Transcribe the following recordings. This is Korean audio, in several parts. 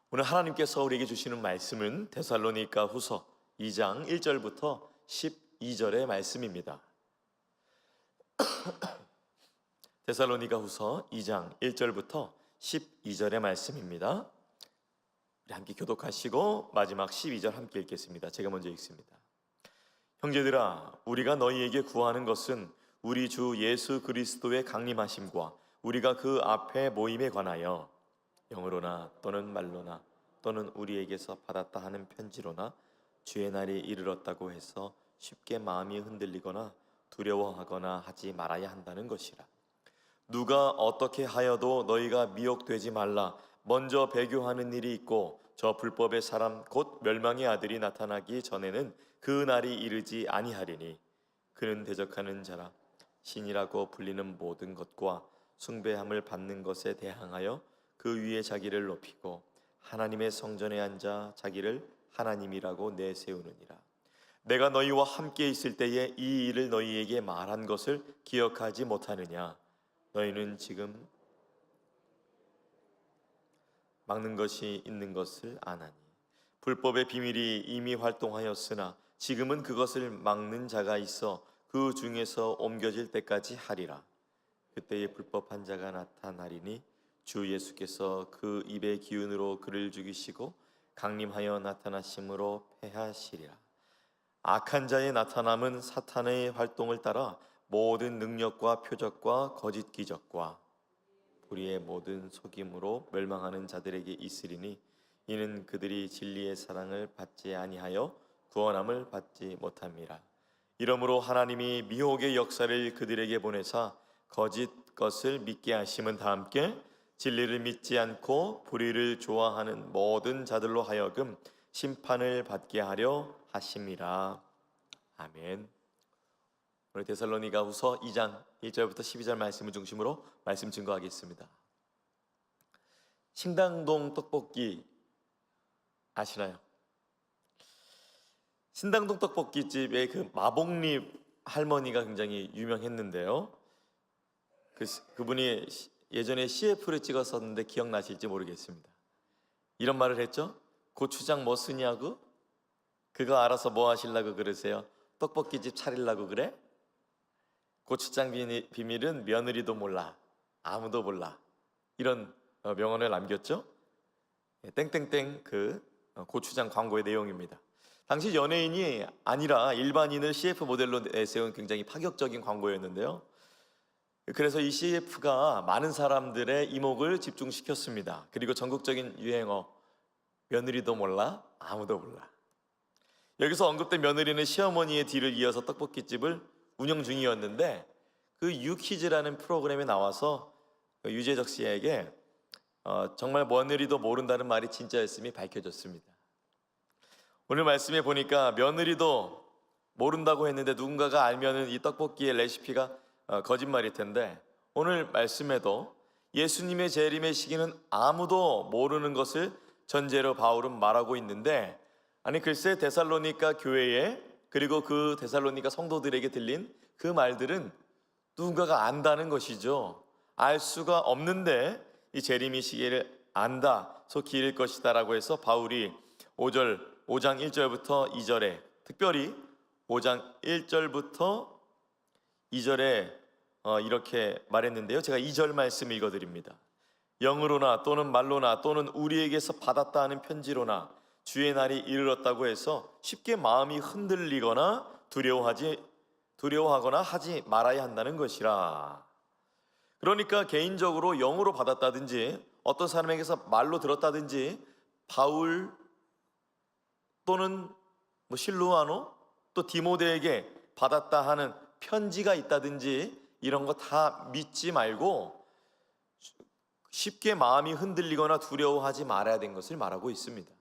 오늘 하나님께서 우리에게 주시는 말씀은 데살로니가 후서 2장 1절부터 12절의 말씀입니다. 데살로니가 후서 2장 1절부터 12절의 말씀입니다. 우리 함께 교독하시고 마지막 12절 함께 읽겠습니다. 제가 먼저 읽습니다. 형제들아, 우리가 너희에게 구하는 것은 우리 주 예수 그리스도의 강림하심과 우리가 그 앞에 모임에 관하여 영으로나 또는 말로나 또는 우리에게서 받았다 하는 편지로나 주의 날이 이르렀다고 해서 쉽게 마음이 흔들리거나 두려워하거나 하지 말아야 한다는 것이라. 누가 어떻게 하여도 너희가 미혹되지 말라. 먼저 배교하는 일이 있고 저 불법의 사람 곧 멸망의 아들이 나타나기 전에는 그 날이 이르지 아니하리니 그는 대적하는 자라. 신이라고 불리는 모든 것과 숭배함을 받는 것에 대항하여 그 위에 자기를 높이고 하나님의 성전에 앉아 자기를 하나님이라고 내세우느니라. 내가 너희와 함께 있을 때에 이 일을 너희에게 말한 것을 기억하지 못하느냐. 너희는 지금 막는 것이 있는 것을 아나니 불법의 비밀이 이미 활동하였으나 지금은 그것을 막는 자가 있어 그 중에서 옮겨질 때까지 하리라. 그때에 불법한 자가 나타나리니 주 예수께서 그 입의 기운으로 그를 죽이시고 강림하여 나타나심으로 패하시리라. 악한 자의 나타남은 사탄의 활동을 따라 모든 능력과 표적과 거짓 기적과 불의의 모든 속임으로 멸망하는 자들에게 있으리니 이는 그들이 진리의 사랑을 받지 아니하여 구원함을 받지 못함이라. 이러므로 하나님이 미혹의 역사를 그들에게 보내사 거짓 것을 믿게 하심은 다 함께 진리를 믿지 않고 불의를 좋아하는 모든 자들로 하여금 심판을 받게 하려 하심이라. 아멘. 오늘 데살로니가 후서 2장 1절부터 12절 말씀을 중심으로 말씀 증거하겠습니다. 신당동 떡볶이 아시나요? 신당동 떡볶이집의 그 마복립 할머니가 굉장히 유명했는데요. 그분이 예전에 CF를 찍었었는데 기억나실지 모르겠습니다. 이런 말을 했죠. 고추장 뭐 쓰냐고? 그거 알아서 뭐 하시려고 그러세요? 떡볶이집 차리려고 그래? 고추장 비밀은 며느리도 몰라, 아무도 몰라. 이런 명언을 남겼죠. 땡땡땡 그 고추장 광고의 내용입니다. 당시 연예인이 아니라 일반인을 CF 모델로 내세운 굉장히 파격적인 광고였는데요. 그래서 이 CF가 많은 사람들의 이목을 집중시켰습니다. 그리고 전국적인 유행어 며느리도 몰라, 아무도 몰라. 여기서 언급된 며느리는 시어머니의 뒤를 이어서 떡볶이집을 운영 중이었는데 그 유퀴즈라는 프로그램에 나와서 유재석 씨에게 정말 며느리도 모른다는 말이 진짜였음이 밝혀졌습니다. 오늘 말씀에 보니까 며느리도 모른다고 했는데 누군가가 알면은 이 떡볶이의 레시피가 거짓말일 텐데 오늘 말씀에도 예수님의 재림의 시기는 아무도 모르는 것을 전제로 바울은 말하고 있는데 아니 글쎄 데살로니가 교회에 그리고 그 데살로니가 성도들에게 들린 그 말들은 누군가가 안다는 것이죠. 알 수가 없는데 이 재림의 시기를 안다, 속히 이를 것이다 라고 해서 바울이 5장 1절부터 2절에 특별히 5장 1절부터 2절에 이렇게 말했는데요. 제가 2절 말씀 읽어드립니다. 영으로나 또는 말로나 또는 우리에게서 받았다 하는 편지로나 주의 날이 이르렀다고 해서 쉽게 마음이 흔들리거나 두려워하거나 하지 말아야 한다는 것이라. 그러니까 개인적으로 영으로 받았다든지 어떤 사람에게서 말로 들었다든지 바울 또는 실루아노 또 디모데에게 받았다 하는 편지가 있다든지 이런 거 다 믿지 말고 쉽게 마음이 흔들리거나 두려워하지 말아야 되는 것을 말하고 있습니다.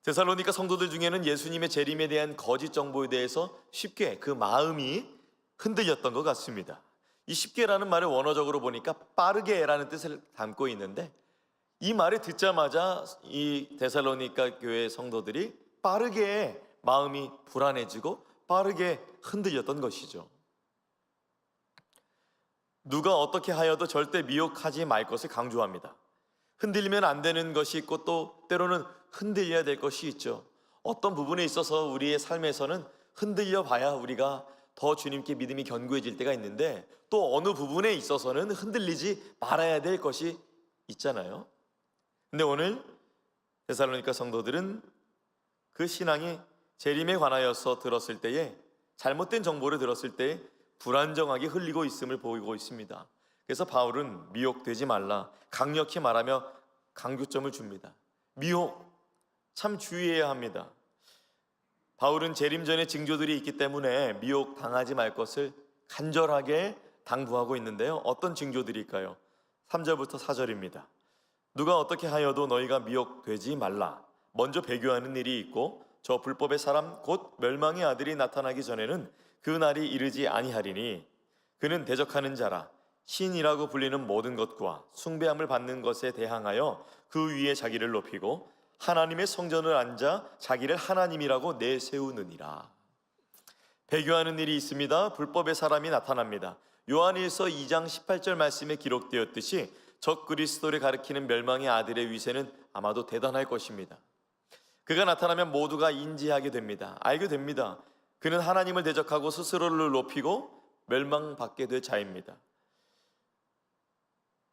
데살로니가 성도들 중에는 예수님의 재림에 대한 거짓 정보에 대해서 쉽게 그 마음이 흔들렸던 것 같습니다. 이 쉽게라는 말을 원어적으로 보니까 빠르게라는 뜻을 담고 있는데 이 말을 듣자마자 이 데살로니가 교회 성도들이 빠르게 마음이 불안해지고 빠르게 흔들렸던 것이죠. 누가 어떻게 하여도 절대 미혹하지 말 것을 강조합니다. 흔들리면 안 되는 것이 있고 또 때로는 흔들려야 될 것이 있죠. 어떤 부분에 있어서 우리의 삶에서는 흔들려 봐야 우리가 더 주님께 믿음이 견고해질 때가 있는데, 또 어느 부분에 있어서는 흔들리지 말아야 될 것이 있잖아요. 근데 오늘 데살로니가 성도들은 그 신앙이 재림에 관하여서 들었을 때에, 잘못된 정보를 들었을 때에 불안정하게 흘리고 있음을 보이고 있습니다. 그래서 바울은 미혹되지 말라 강력히 말하며 강조점을 줍니다. 미혹, 참 주의해야 합니다. 바울은 재림 전에 징조들이 있기 때문에 미혹 당하지 말 것을 간절하게 당부하고 있는데요. 어떤 징조들일까요? 3절부터 4절입니다. 누가 어떻게 하여도 너희가 미혹되지 말라. 먼저 배교하는 일이 있고 저 불법의 사람 곧 멸망의 아들이 나타나기 전에는 그 날이 이르지 아니하리니 그는 대적하는 자라 신이라고 불리는 모든 것과 숭배함을 받는 것에 대항하여 그 위에 자기를 높이고 하나님의 성전을 앉아 자기를 하나님이라고 내세우느니라. 배교하는 일이 있습니다. 불법의 사람이 나타납니다. 요한일서 2장 18절 말씀에 기록되었듯이 적 그리스도를 가리키는 멸망의 아들의 위세는 아마도 대단할 것입니다. 그가 나타나면 모두가 인지하게 됩니다. 알게 됩니다. 그는 하나님을 대적하고 스스로를 높이고 멸망받게 될 자입니다.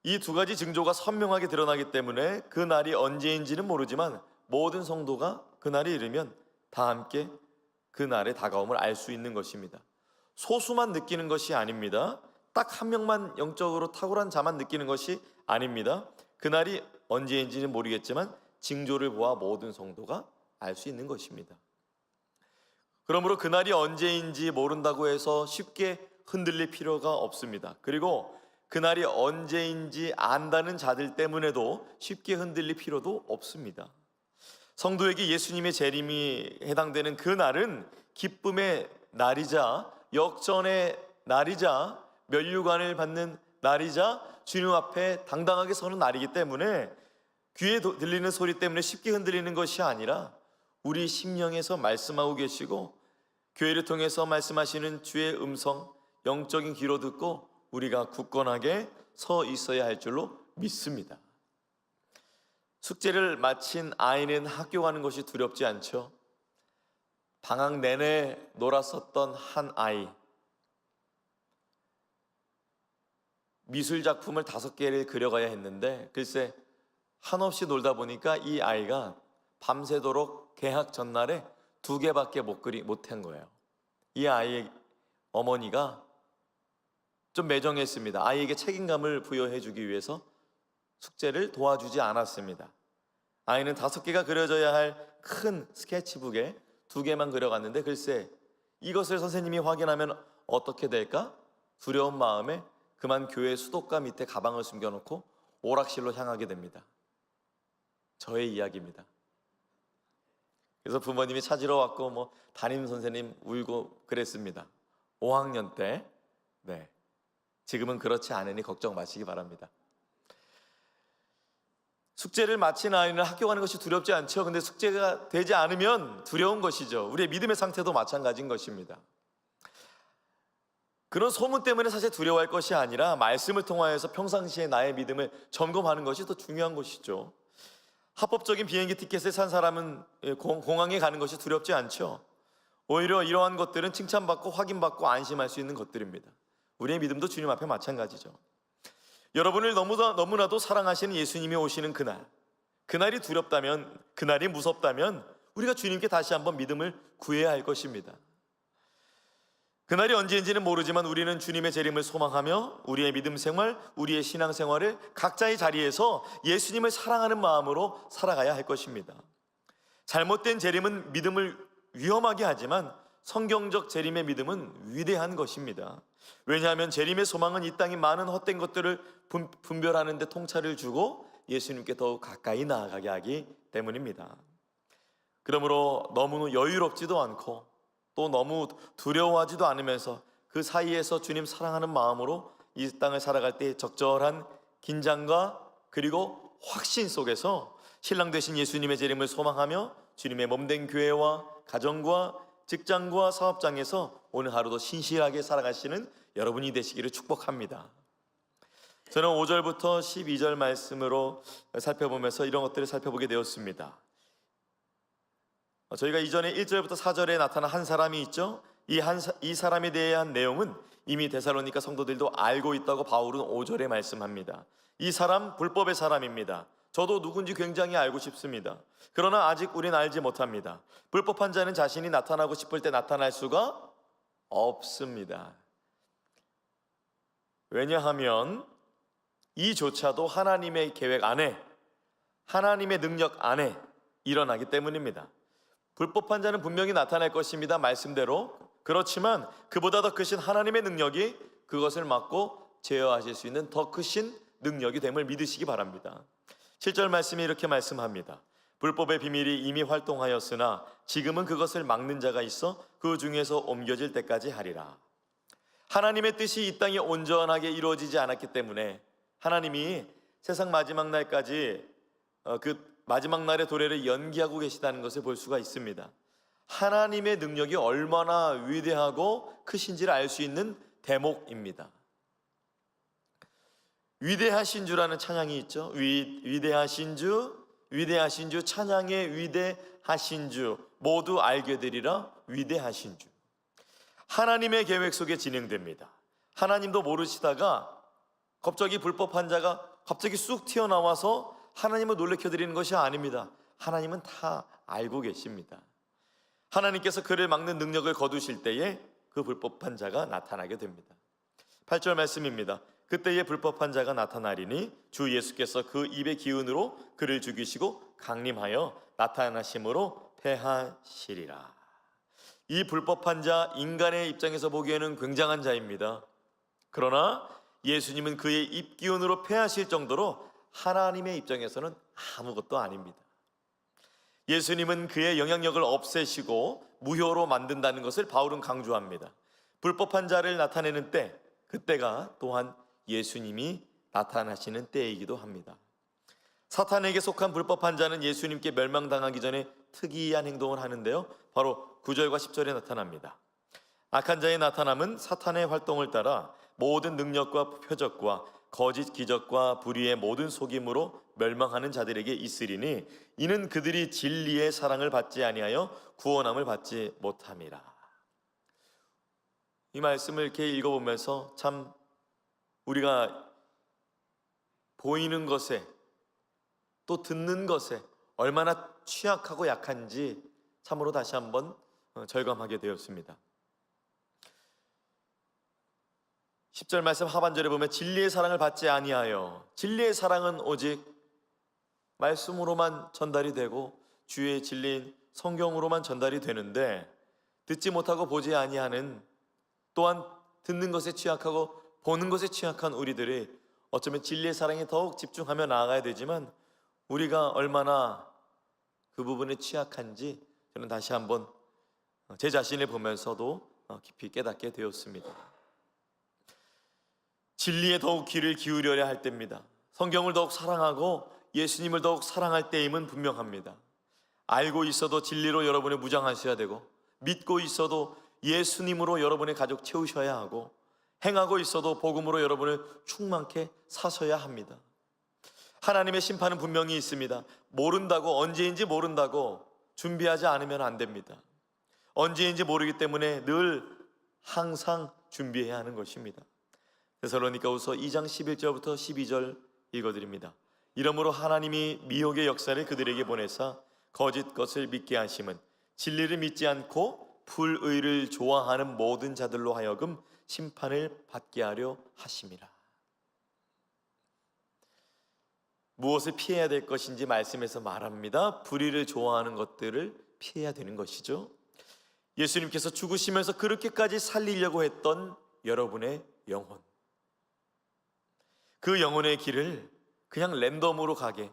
이 두 가지 징조가 선명하게 드러나기 때문에 그 날이 언제인지는 모르지만 모든 성도가 그 날이 이르면 다 함께 그 날의 다가옴을 알 수 있는 것입니다. 소수만 느끼는 것이 아닙니다. 딱 한 명만 영적으로 탁월한 자만 느끼는 것이 아닙니다. 그 날이 언제인지는 모르겠지만 징조를 보아 모든 성도가 알 수 있는 것입니다. 그러므로 그 날이 언제인지 모른다고 해서 쉽게 흔들릴 필요가 없습니다. 그리고 그 날이 언제인지 안다는 자들 때문에도 쉽게 흔들릴 필요도 없습니다. 성도에게 예수님의 재림이 해당되는 그 날은 기쁨의 날이자 역전의 날이자 면류관을 받는 날이자 주님 앞에 당당하게 서는 날이기 때문에 귀에 들리는 소리 때문에 쉽게 흔들리는 것이 아니라 우리 심령에서 말씀하고 계시고 교회를 통해서 말씀하시는 주의 음성, 영적인 귀로 듣고 우리가 굳건하게 서 있어야 할 줄로 믿습니다. 숙제를 마친 아이는 학교 가는 것이 두렵지 않죠. 방학 내내 놀았었던 한 아이, 미술 작품을 5개를 그려가야 했는데 글쎄 한없이 놀다 보니까 이 아이가 밤새도록 개학 전날에 2개밖에 못한 거예요. 이 아이의 어머니가 좀 매정했습니다. 아이에게 책임감을 부여해 주기 위해서 숙제를 도와주지 않았습니다. 아이는 5개가 그려져야 할 큰 스케치북에 2개만 그려갔는데 글쎄 이것을 선생님이 확인하면 어떻게 될까? 두려운 마음에 그만 교회 수도가 밑에 가방을 숨겨놓고 오락실로 향하게 됩니다. 저의 이야기입니다. 그래서 부모님이 찾으러 왔고 담임 선생님 울고 그랬습니다. 5학년 때. 네. 지금은 그렇지 않으니 걱정 마시기 바랍니다. 숙제를 마친 아이는 학교 가는 것이 두렵지 않죠. 근데 숙제가 되지 않으면 두려운 것이죠. 우리의 믿음의 상태도 마찬가지인 것입니다. 그런 소문 때문에 사실 두려워할 것이 아니라 말씀을 통하여서 평상시에 나의 믿음을 점검하는 것이 더 중요한 것이죠. 합법적인 비행기 티켓을 산 사람은 공항에 가는 것이 두렵지 않죠. 오히려 이러한 것들은 칭찬받고 확인받고 안심할 수 있는 것들입니다. 우리의 믿음도 주님 앞에 마찬가지죠. 여러분을 너무나도 사랑하시는 예수님이 오시는 그날이 두렵다면, 그날이 무섭다면 우리가 주님께 다시 한번 믿음을 구해야 할 것입니다. 그날이 언제인지는 모르지만 우리는 주님의 재림을 소망하며 우리의 믿음 생활, 우리의 신앙 생활을 각자의 자리에서 예수님을 사랑하는 마음으로 살아가야 할 것입니다. 잘못된 재림은 믿음을 위험하게 하지만 성경적 재림의 믿음은 위대한 것입니다. 왜냐하면 재림의 소망은 이 땅의 많은 헛된 것들을 분별하는 데 통찰을 주고 예수님께 더욱 가까이 나아가게 하기 때문입니다. 그러므로 너무 여유롭지도 않고 또 너무 두려워하지도 않으면서 그 사이에서 주님 사랑하는 마음으로 이 땅을 살아갈 때 적절한 긴장과 그리고 확신 속에서 신랑 되신 예수님의 재림을 소망하며 주님의 몸된 교회와 가정과 직장과 사업장에서 오늘 하루도 신실하게 살아가시는 여러분이 되시기를 축복합니다. 저는 5절부터 12절 말씀으로 살펴보면서 이런 것들을 살펴보게 되었습니다. 저희가 이전에 1절부터 4절에 나타난 한 사람이 있죠. 이 사람에 대한 내용은 이미 데살로니가 성도들도 알고 있다고 바울은 5절에 말씀합니다. 이 사람 불법의 사람입니다. 저도 누군지 굉장히 알고 싶습니다. 그러나 아직 우린 알지 못합니다. 불법한 자는 자신이 나타나고 싶을 때 나타날 수가 없습니다. 왜냐하면 이조차도 하나님의 계획 안에, 하나님의 능력 안에 일어나기 때문입니다. 불법한 자는 분명히 나타날 것입니다. 말씀대로. 그렇지만 그보다 더 크신 하나님의 능력이 그것을 막고 제어하실 수 있는 더 크신 능력이 됨을 믿으시기 바랍니다. 7절 말씀이 이렇게 말씀합니다. 불법의 비밀이 이미 활동하였으나 지금은 그것을 막는 자가 있어 그 중에서 옮겨질 때까지 하리라. 하나님의 뜻이 이 땅에 온전하게 이루어지지 않았기 때문에 하나님이 세상 마지막 날까지 그 마지막 날의 도래를 연기하고 계시다는 것을 볼 수가 있습니다. 하나님의 능력이 얼마나 위대하고 크신지를 알 수 있는 대목입니다. 위대하신 주라는 찬양이 있죠. 위대하신 주 찬양의 위대하신 주 모두 알게 되리라. 위대하신 주. 하나님의 계획 속에 진행됩니다. 하나님도 모르시다가 갑자기 불법한 자가 갑자기 쑥 튀어나와서 하나님을 놀래켜드리는 것이 아닙니다. 하나님은 다 알고 계십니다. 하나님께서 그를 막는 능력을 거두실 때에 그 불법한 자가 나타나게 됩니다. 8절 말씀입니다. 그때에 불법한 자가 나타나리니 주 예수께서 그 입의 기운으로 그를 죽이시고 강림하여 나타나심으로 패하시리라. 이 불법한 자, 인간의 입장에서 보기에는 굉장한 자입니다. 그러나 예수님은 그의 입 기운으로 패하실 정도로 하나님의 입장에서는 아무것도 아닙니다. 예수님은 그의 영향력을 없애시고 무효로 만든다는 것을 바울은 강조합니다. 불법한 자를 나타내는 때, 그때가 또한 예수님이 나타나시는 때이기도 합니다. 사탄에게 속한 불법한 자는 예수님께 멸망당하기 전에 특이한 행동을 하는데요, 바로 9절과 10절에 나타납니다. 악한 자의 나타남은 사탄의 활동을 따라 모든 능력과 표적과 거짓 기적과 불의의 모든 속임으로 멸망하는 자들에게 있으리니 이는 그들이 진리의 사랑을 받지 아니하여 구원함을 받지 못함이라. 이 말씀을 이렇게 읽어보면서 참 우리가 보이는 것에 또 듣는 것에 얼마나 취약하고 약한지 참으로 다시 한번 절감하게 되었습니다. 10절 말씀 하반절에 보면 진리의 사랑을 받지 아니하여, 진리의 사랑은 오직 말씀으로만 전달이 되고 주의 진리인 성경으로만 전달이 되는데 듣지 못하고 보지 아니하는, 또한 듣는 것에 취약하고 보는 것에 취약한 우리들이 어쩌면 진리의 사랑에 더욱 집중하며 나아가야 되지만 우리가 얼마나 그 부분에 취약한지 저는 다시 한번 제 자신을 보면서도 깊이 깨닫게 되었습니다. 진리에 더욱 귀를 기울여야 할 때입니다. 성경을 더욱 사랑하고 예수님을 더욱 사랑할 때임은 분명합니다. 알고 있어도 진리로 여러분을 무장하셔야 되고, 믿고 있어도 예수님으로 여러분의 가족 채우셔야 하고, 행하고 있어도 복음으로 여러분을 충만케 사셔야 합니다. 하나님의 심판은 분명히 있습니다. 모른다고, 언제인지 모른다고 준비하지 않으면 안 됩니다. 언제인지 모르기 때문에 늘 항상 준비해야 하는 것입니다. 데살로니가후서 2장 11절부터 12절 읽어드립니다. 이러므로 하나님이 미혹의 역사를 그들에게 보내사 거짓 것을 믿게 하심은 진리를 믿지 않고 불의를 좋아하는 모든 자들로 하여금 심판을 받게 하려 하심이라. 무엇을 피해야 될 것인지 말씀에서 말합니다. 불의를 좋아하는 것들을 피해야 되는 것이죠. 예수님께서 죽으시면서 그렇게까지 살리려고 했던 여러분의 영혼, 그 영혼의 길을 그냥 랜덤으로 가게,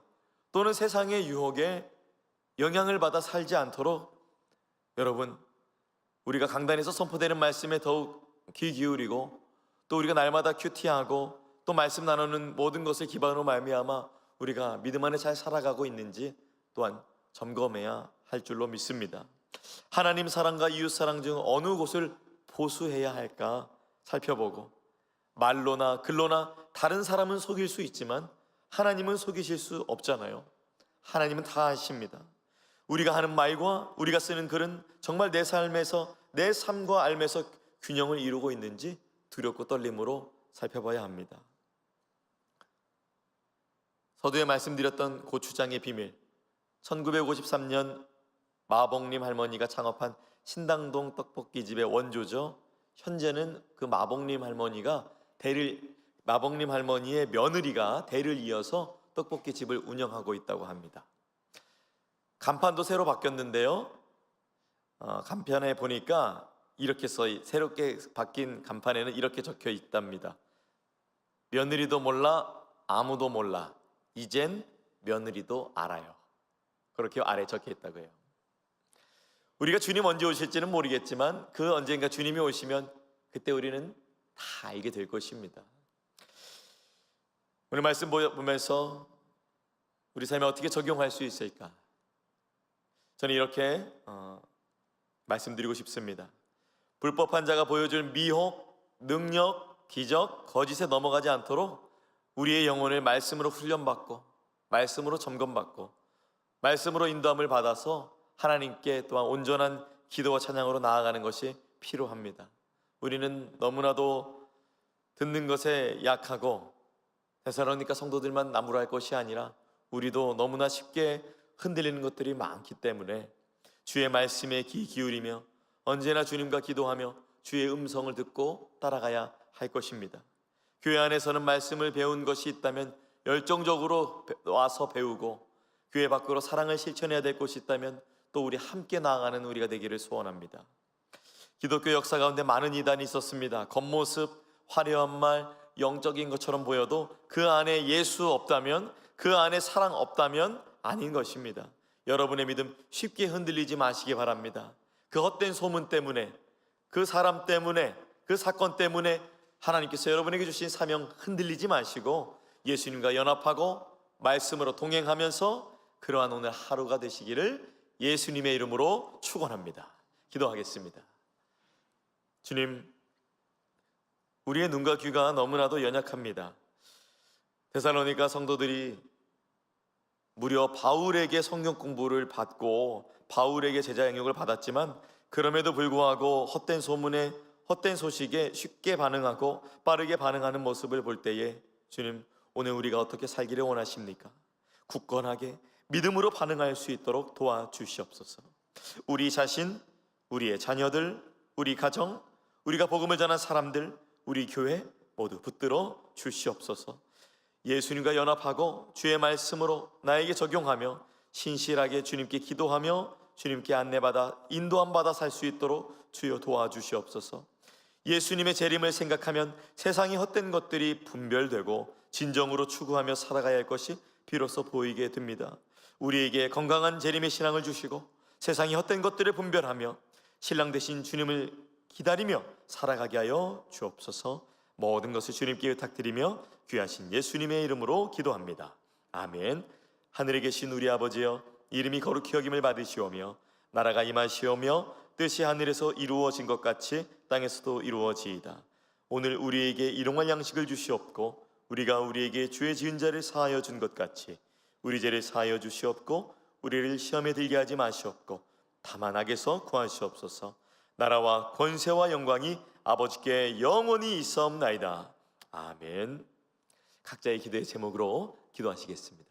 또는 세상의 유혹에 영향을 받아 살지 않도록 여러분, 우리가 강단에서 선포되는 말씀에 더욱 귀 기울이고, 또 우리가 날마다 큐티하고 또 말씀 나누는 모든 것을 기반으로 말미암아 우리가 믿음 안에 잘 살아가고 있는지 또한 점검해야 할 줄로 믿습니다. 하나님 사랑과 이웃 사랑 중 어느 곳을 보수해야 할까 살펴보고, 말로나 글로나 다른 사람은 속일 수 있지만 하나님은 속이실 수 없잖아요. 하나님은 다 아십니다. 우리가 하는 말과 우리가 쓰는 글은 정말 내 삶에서, 내 삶과 삶에서 균형을 이루고 있는지 두렵고 떨림으로 살펴봐야 합니다. 서두에 말씀드렸던 고추장의 비밀, 1953년 마봉님 할머니가 창업한 신당동 떡볶이집의 원조죠. 현재는 그 마봉님 할머니의 며느리가 대를 이어서 떡볶이집을 운영하고 있다고 합니다. 간판도 새로 바뀌었는데요. 간판에 보니까 새롭게 바뀐 간판에는 이렇게 적혀 있답니다. 며느리도 몰라, 아무도 몰라, 이젠 며느리도 알아요. 그렇게 아래 적혀 있다고 해요. 우리가 주님 언제 오실지는 모르겠지만 그 언젠가 주님이 오시면 그때 우리는 다 알게 될 것입니다. 오늘 말씀 보면서 우리 삶에 어떻게 적용할 수 있을까? 저는 이렇게 말씀드리고 싶습니다. 불법한 자가 보여줄 미혹, 능력, 기적, 거짓에 넘어가지 않도록 우리의 영혼을 말씀으로 훈련받고, 말씀으로 점검받고, 말씀으로 인도함을 받아서 하나님께 또한 온전한 기도와 찬양으로 나아가는 것이 필요합니다. 우리는 너무나도 듣는 것에 약하고 데살로니가 성도들만 나무랄 것이 아니라 우리도 너무나 쉽게 흔들리는 것들이 많기 때문에 주의 말씀에 귀 기울이며 언제나 주님과 기도하며 주의 음성을 듣고 따라가야 할 것입니다. 교회 안에서는 말씀을 배운 것이 있다면 열정적으로 와서 배우고, 교회 밖으로 사랑을 실천해야 될 것이 있다면 또 우리 함께 나아가는 우리가 되기를 소원합니다. 기독교 역사 가운데 많은 이단이 있었습니다. 겉모습, 화려한 말, 영적인 것처럼 보여도 그 안에 예수 없다면, 그 안에 사랑 없다면 아닌 것입니다. 여러분의 믿음 쉽게 흔들리지 마시기 바랍니다. 그 헛된 소문 때문에, 그 사람 때문에, 그 사건 때문에 하나님께서 여러분에게 주신 사명 흔들리지 마시고 예수님과 연합하고 말씀으로 동행하면서 그러한 오늘 하루가 되시기를 예수님의 이름으로 축원합니다. 기도하겠습니다. 주님, 우리의 눈과 귀가 너무나도 연약합니다. 데살로니가 성도들이 무려 바울에게 성경 공부를 받고 바울에게 제자 양육을 받았지만 그럼에도 불구하고 헛된 소문에, 헛된 소식에 쉽게 반응하고 빠르게 반응하는 모습을 볼 때에 주님, 오늘 우리가 어떻게 살기를 원하십니까? 굳건하게 믿음으로 반응할 수 있도록 도와주시옵소서. 우리 자신, 우리의 자녀들, 우리 가정, 우리가 복음을 전한 사람들, 우리 교회 모두 붙들어 주시옵소서. 예수님과 연합하고 주의 말씀으로 나에게 적용하며 신실하게 주님께 기도하며 주님께 안내받아 인도함 받아 살 수 있도록 주여 도와주시옵소서. 예수님의 재림을 생각하면 세상의 헛된 것들이 분별되고 진정으로 추구하며 살아가야 할 것이 비로소 보이게 됩니다. 우리에게 건강한 재림의 신앙을 주시고 세상의 헛된 것들을 분별하며 신랑 되신 주님을 기다리며 살아가게 하여 주옵소서. 모든 것을 주님께 부탁드리며 귀하신 예수님의 이름으로 기도합니다. 아멘. 하늘에 계신 우리 아버지여, 이름이 거룩히 여김을 받으시오며 나라가 임하시오며 뜻이 하늘에서 이루어진 것 같이 땅에서도 이루어지이다. 오늘 우리에게 일용할 양식을 주시옵고 우리가 우리에게 죄 지은 자를 사하여 준 것 같이 우리 죄를 사하여 주시옵고 우리를 시험에 들게 하지 마시옵고 다만 악에서 구하시옵소서. 나라와 권세와 영광이 아버지께 영원히 있사옵나이다. 아멘. 각자의 기도의 제목으로 기도하시겠습니다.